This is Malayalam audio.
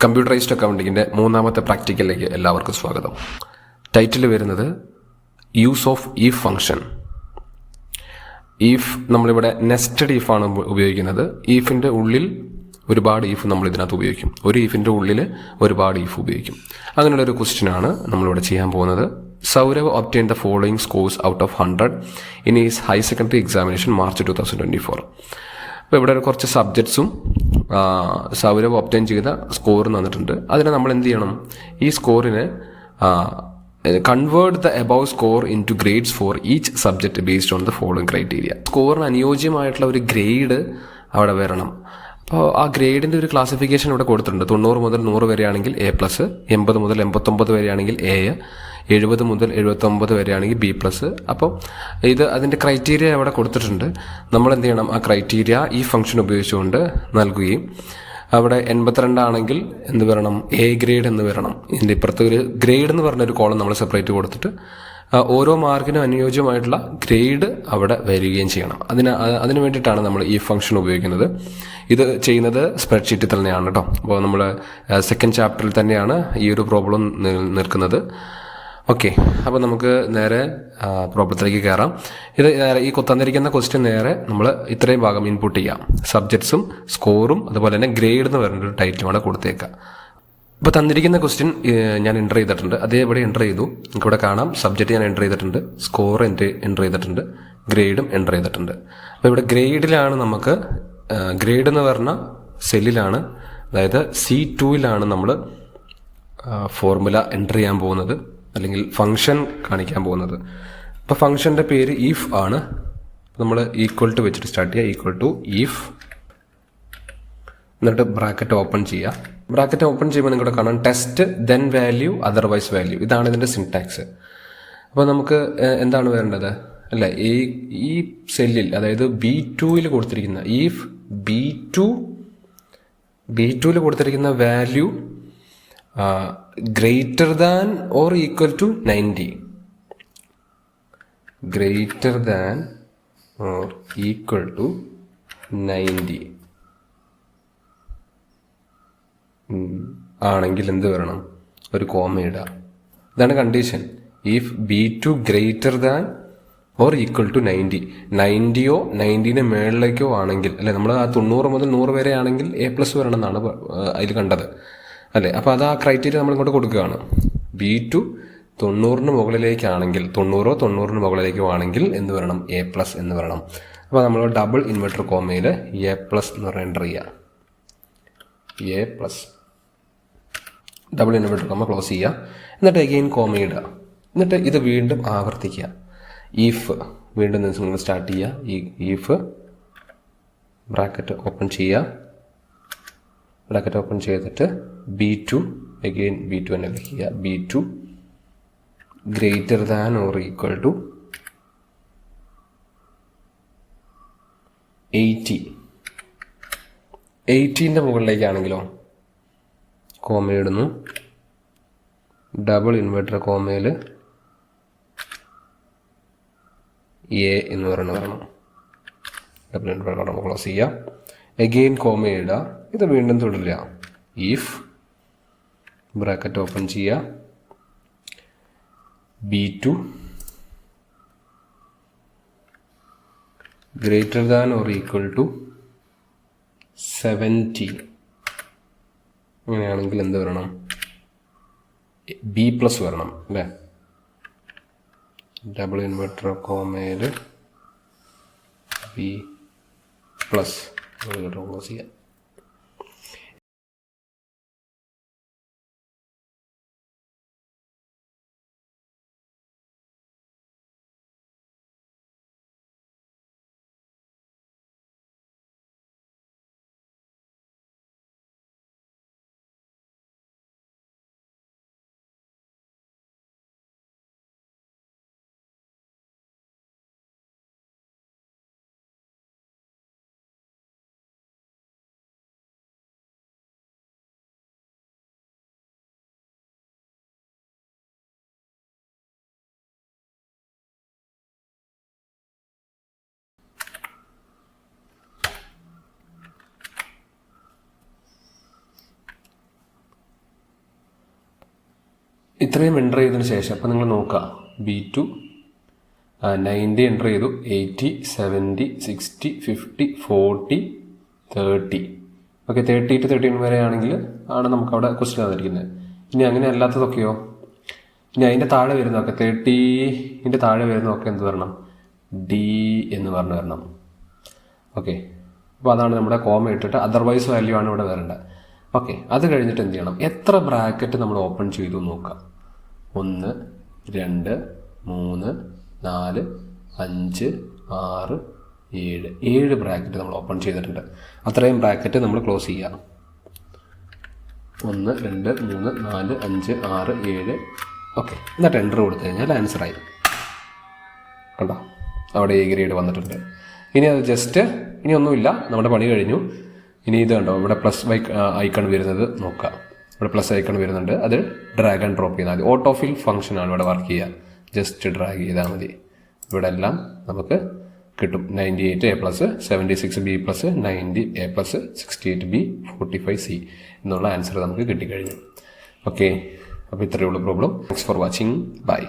കമ്പ്യൂട്ടറൈസ്ഡ് അക്കൗണ്ടിങ്ങിൻ്റെ മൂന്നാമത്തെ പ്രാക്ടിക്കലിലേക്ക് എല്ലാവർക്കും സ്വാഗതം. ടൈറ്റിൽ വരുന്നത് use of if function. If നമ്മളിവിടെ നെസ്റ്റഡ് ഈഫാണ് ഉപയോഗിക്കുന്നത്. ഈഫിൻ്റെ ഉള്ളിൽ ഒരുപാട് ഈഫ് നമ്മൾ ഇതിനകത്ത് ഉപയോഗിക്കും. ഒരു ഈഫിൻ്റെ ഉള്ളിൽ ഒരുപാട് ഈഫ് ഉപയോഗിക്കും. അങ്ങനെയുള്ളൊരു ക്വസ്റ്റ്യനാണ് നമ്മളിവിടെ ചെയ്യാൻ പോകുന്നത്. Sourav obtain the following scores out of 100 in his higher secondary examination March 2024. അപ്പോൾ ഇവിടെ കുറച്ച് സബ്ജക്ട്സും സൗരവ് ഒബ്റ്റെയിൻ ചെയ്ത സ്കോർ തന്നിട്ടുണ്ട്. അതിനെ നമ്മൾ എന്ത് ചെയ്യണം? ഈ സ്കോറിനെ convert the above score into grades for each subject based on the following criteria. സ്കോറിന് അനുയോജ്യമായിട്ടുള്ള ഒരു ഗ്രേഡ് അവിടെ വരണം. അപ്പോൾ ആ ഗ്രേഡിൻ്റെ ഒരു ക്ലാസിഫിക്കേഷൻ ഇവിടെ കൊടുത്തിട്ടുണ്ട്. 90 മുതൽ 100 വരെയാണെങ്കിൽ A+, 80 മുതൽ 89 വരെയാണെങ്കിൽ A, 70 മുതൽ 79 വരെയാണെങ്കിൽ B+. അപ്പോൾ അതിൻ്റെ ക്രൈറ്റീരിയ അവിടെ കൊടുത്തിട്ടുണ്ട്. നമ്മൾ എന്ത് ചെയ്യണം? ആ ക്രൈറ്റീരിയ ഈ ഫംഗ്ഷൻ ഉപയോഗിച്ചുകൊണ്ട് നൽകുകയും അവിടെ 82 ആണെങ്കിൽ എന്ത് വരണം? A ഗ്രേഡ് എന്ന് വരണം. ഇതിൻ്റെ ഇപ്പുറത്ത് ഒരു ഗ്രേഡ് എന്ന് പറഞ്ഞൊരു കോളം നമ്മൾ സെപ്പറേറ്റ് കൊടുത്തിട്ട് ഓരോ മാർക്കിനും അനുയോജ്യമായിട്ടുള്ള ഗ്രേഡ് അവിടെ വരികയും ചെയ്യണം. അതിന് വേണ്ടിയിട്ടാണ് നമ്മൾ ഈ ഫംഗ്ഷൻ ഉപയോഗിക്കുന്നത്. ഇത് ചെയ്യുന്നത് സ്പ്രെഡ്ഷീറ്റിൽ തന്നെയാണ് കേട്ടോ. അപ്പോൾ നമ്മൾ സെക്കൻഡ് ചാപ്റ്ററിൽ തന്നെയാണ് ഈ ഒരു പ്രോബ്ലം നിൽക്കുന്നത്. ഓക്കെ, അപ്പോൾ നമുക്ക് നേരെ പ്രോബ്ലത്തിലേക്ക് കയറാം. ഈ തന്നിരിക്കുന്ന ക്വസ്റ്റ്യൻ നേരെ നമ്മൾ ഇത്രയും ഭാഗം ഇൻപുട്ട് ചെയ്യാം. സബ്ജക്ട്സും സ്കോറും അതുപോലെ തന്നെ ഗ്രേഡ് എന്ന് പറഞ്ഞൊരു ടൈറ്റിലുമാണ് കൊടുത്തേക്കുക. ഇപ്പോൾ തന്നിരിക്കുന്ന ക്വസ്റ്റ്യൻ ഞാൻ എൻ്റർ ചെയ്തിട്ടുണ്ട്. അതേപടി എൻ്റർ ചെയ്തു. നമുക്കിവിടെ കാണാം സബ്ജക്റ്റ് ഞാൻ എൻ്റർ ചെയ്തിട്ടുണ്ട്, സ്കോർ എൻ്റർ ചെയ്തിട്ടുണ്ട്, ഗ്രേഡും എൻ്റർ ചെയ്തിട്ടുണ്ട്. അപ്പോൾ ഇവിടെ ഗ്രേഡിലാണ് നമുക്ക് ഗ്രേഡ് എന്ന് പറഞ്ഞ സെല്ലിലാണ്, അതായത് C2-ലാണ് നമ്മൾ ഫോർമുല എൻ്റർ ചെയ്യാൻ പോകുന്നത്, അല്ലെങ്കിൽ ഫംഗ്ഷൻ കാണിക്കാൻ പോകുന്നത്. അപ്പോൾ ഫംഗ്ഷൻ്റെ പേര് ഈഫ് ആണ്. നമ്മൾ ഈക്വൽ ടു വെച്ചിട്ട് സ്റ്റാർട്ട് ചെയ്യുക. ഈക്വൽ ടു ഈഫ്, എന്നിട്ട് ബ്രാക്കറ്റ് ഓപ്പൺ ചെയ്യുക. ബ്രാക്കറ്റ് ഓപ്പൺ ചെയ്യുമ്പോൾ നിങ്ങളുടെ കാണാം test then value otherwise value. ഇതാണ് ഇതിൻ്റെ സിൻടാക്സ്. അപ്പോൾ നമുക്ക് എന്താണ് വേണ്ടത്? അല്ല, ഈ സെല്ലിൽ, അതായത് B2-ൽ കൊടുത്തിരിക്കുന്ന ഈഫ് B2-ൽ കൊടുത്തിരിക്കുന്ന value greater than or equal to 90. Greater than or equal to 90 ആണെങ്കിൽ എന്ത് വരണം? ഒരു കോമ ഇടുക. ഇതാണ് condition. If B2 greater than or equal to 90, 90യോ 90ന് മേളിലേക്കോ ആണെങ്കിൽ, അല്ലെ, നമ്മൾ ആ 90 മുതൽ 100 വരെ ആണെങ്കിൽ A+ വരണം എന്നാണ് അതിൽ കണ്ടത്, അല്ലേ? അപ്പോൾ അത് ആ ക്രൈറ്റീരിയ നമ്മൾ ഇങ്ങോട്ട് കൊടുക്കുകയാണ്. B2 90ന് മുകളിലേക്കാണെങ്കിൽ, 90ഓ 90ന് മുകളിലേക്കോ ആണെങ്കിൽ എന്ത് വരണം? A+ എന്ന് വരണം. അപ്പോൾ നമ്മൾ ഡബിൾ ഇൻവെർട്ടർ കോമയിൽ A+ എന്ന് പറഞ്ഞാൽ എൻ്റർ ചെയ്യുക. A+, double inverted comma close ചെയ്യുക. എന്നിട്ട് അഗെയിൻ കോമ ഇടുക. എന്നിട്ട് ഇത് വീണ്ടും ആവർത്തിക്കുക. ഈഫ് വീണ്ടും നിങ്ങൾ സ്റ്റാർട്ട് ചെയ്യുക. ഈഫ് ബ്രാക്കറ്റ് ഓപ്പൺ ചെയ്യുക. ബ്രാക്കറ്റ് ഓപ്പൺ ചെയ്തിട്ട് B2 അഗെയിൻ B2 തന്നെ ക്ലിക്ക് ചെയ്യുക. B2 greater than or equal to 80. 80ൻ്റെ മുകളിലേക്കാണെങ്കിലോ കോമ ഇടുന്നു. ഡബിൾ ഇൻവെർട്ടർ കോമയിൽ A എന്ന് പറയുന്നത് വരണം. ഡബിൾ ഇൻവെർട്ടർ കോമ ക്ലോസ് ചെയ്യുക. അഗെയിൻ കോമ ഇടുക. ഇത് വീണ്ടും തുടരുക. ഈഫ് ബ്രാക്കറ്റ് ഓപ്പൺ ചെയ്യുക. B2 greater than or equal to 70. അങ്ങനെയാണെങ്കിൽ എന്ത് വരണം? B+ വരണം, അല്ലേ? ഡബിൾ ഇൻവെർട്ടർ കോമയിൽ B+ ക്ലോസ് ചെയ്യാം. ഇത്രയും എൻ്റർ ചെയ്തതിന് ശേഷം അപ്പോൾ നിങ്ങൾ നോക്കുക B2 90 എൻ്റർ ചെയ്തു, 80, 70, 60, 50, 40, 30. ഓക്കെ, 30 to 39 വരെ ആണെങ്കിൽ ആണ് നമുക്ക് അവിടെ ക്വസ്റ്റ്യൻ തന്നിരിക്കുന്നത്. ഇനി അങ്ങനെ അല്ലാത്തതൊക്കെയോ, ഇനി അതിൻ്റെ താഴെ വരുന്നതൊക്കെ 30ൻ്റെ താഴെ വരുന്നതൊക്കെ എന്ത് വരണം? D എന്ന് പറഞ്ഞു വരണം. ഓക്കെ, അപ്പോൾ അതാണ് നമ്മുടെ കോമ ഇട്ടിട്ട് അതർവൈസ് വാല്യൂ ആണ് ഇവിടെ വരേണ്ടത്. ഓക്കെ, അത് കഴിഞ്ഞിട്ട് എന്ത് ചെയ്യണം? എത്ര ബ്രാക്കറ്റ് നമ്മൾ ഓപ്പൺ ചെയ്തു നോക്കാം. 1, 2, 3, 4, 5, 6, 7 ബ്രാക്കറ്റ് നമ്മൾ ഓപ്പൺ ചെയ്തിട്ടുണ്ട്. അത്രയും ബ്രാക്കറ്റ് നമ്മൾ ക്ലോസ് ചെയ്യുക. 1, 2, 3, 4, 5, 6, 7. ഓക്കെ, എന്നിട്ട് എൻ്റർ കൊടുത്തു കഴിഞ്ഞാൽ ആൻസറായി. കണ്ടോ, അവിടെ A ഗ്രേഡ് വന്നിട്ടുണ്ട്. ഇനി അത് ജസ്റ്റ് ഇനി ഒന്നുമില്ല, നമ്മുടെ പണി കഴിഞ്ഞു. ഇനി ഇത് കണ്ടോ, ഇവിടെ പ്ലസ് ഐക്കൺ വരുന്നത് നോക്കുക. ഇവിടെ പ്ലസ് ഐക്കൺ വരുന്നുണ്ട്, അത് ഡ്രാഗ് ആൻഡ് ഡ്രോപ്പ് ചെയ്താൽ മതി. ഓട്ടോ ഫിൽ ഫംഗ്ഷനാണ് ഇവിടെ വർക്ക് ചെയ്യുക. ജസ്റ്റ് ഡ്രാഗ് ചെയ്താൽ മതി. ഇവിടെ എല്ലാം നമുക്ക് കിട്ടും. 98A+, 76B+, 90A+, 68B, 45C എന്നുള്ള ആൻസർ നമുക്ക് കിട്ടിക്കഴിഞ്ഞു. ഓക്കെ, അപ്പോൾ ഇത്രയേ ഉള്ളൂ problem. Thanks for watching. By.